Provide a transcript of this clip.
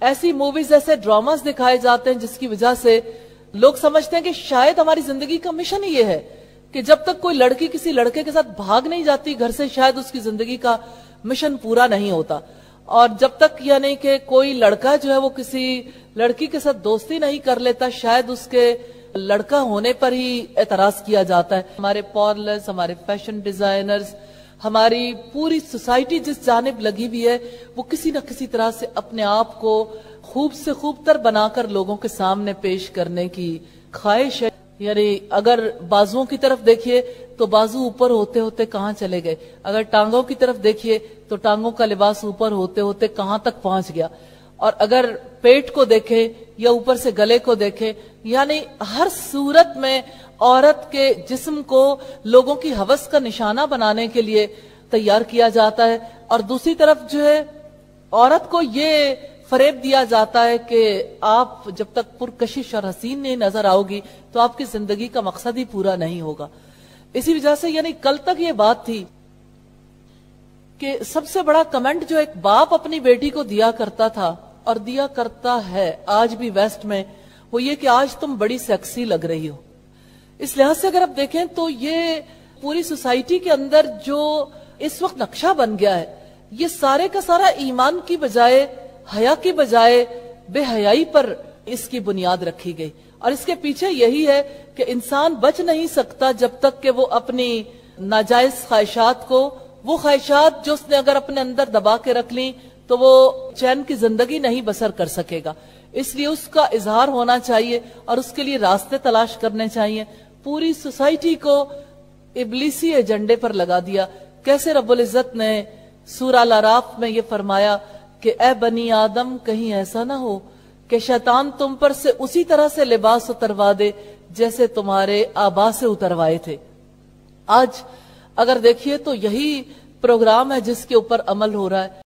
ऐसी मूवीज, ऐसे ड्रामास दिखाए जाते हैं जिसकी वजह से लोग समझते हैं कि शायद हमारी जिंदगी का मिशन ही ये है कि जब तक कोई लड़की किसी लड़के के साथ भाग नहीं जाती घर से, शायद उसकी जिंदगी का मिशन पूरा नहीं होता। और जब तक यानी कि कोई लड़का जो है वो किसी लड़की के साथ दोस्ती नहीं कर लेता, शायद उसके लड़का होने पर ही एतराज किया जाता है। हमारे पॉर्लर्स, हमारे फैशन डिजाइनर्स, हमारी पूरी सोसाइटी जिस जानिब लगी हुई है वो किसी न किसी तरह से अपने आप को खूब से खूबतर बनाकर लोगों के सामने पेश करने की ख्वाहिश है। यानी अगर बाजुओं की तरफ देखिए तो बाजू ऊपर होते होते कहां चले गए, अगर टांगों की तरफ देखिए तो टांगों का लिबास ऊपर होते होते कहां तक पहुंच गया, और अगर पेट को देखें या ऊपर से गले को देखें, यानी हर सूरत में औरत के जिस्म को लोगों की हवस का निशाना बनाने के लिए तैयार किया जाता है। और दूसरी तरफ जो है औरत को ये फरेब दिया जाता है कि आप जब तक पुरकशिश और हसीन नहीं नजर आओगी तो आपकी जिंदगी का मकसद ही पूरा नहीं होगा। इसी वजह से यानी कल तक ये बात थी कि सबसे बड़ा कमेंट जो एक बाप अपनी बेटी को दिया करता था और दिया करता है आज भी वेस्ट में, वो ये कि आज तुम बड़ी सेक्सी लग रही हो। इस लिहाज से अगर आप देखें तो ये पूरी सोसाइटी के अंदर जो इस वक्त नक्शा बन गया है, ये सारे का सारा ईमान की बजाय, हया की बजाय बेहयाई पर इसकी बुनियाद रखी गई। और इसके पीछे यही है कि इंसान बच नहीं सकता जब तक कि वो अपनी नाजायज ख्वाहिशात को, वो ख्वाहिशात जो उसने अगर अपने अंदर दबा के रख ली तो वो चैन की जिंदगी नहीं बसर कर सकेगा। इसलिए उसका इजहार होना चाहिए और उसके लिए रास्ते तलाश करने चाहिए। पूरी सोसाइटी को इब्लीसी एजेंडे पर लगा दिया। कैसे रब्बुल इज्जत ने सूरह अल-अराफ में ये फरमाया कि ए बनी आदम, कहीं ऐसा ना हो कि शैतान तुम पर से उसी तरह से लिबास उतरवा दे जैसे तुम्हारे आबा से उतरवाए थे। आज अगर देखिए तो यही प्रोग्राम है जिसके ऊपर अमल हो रहा है।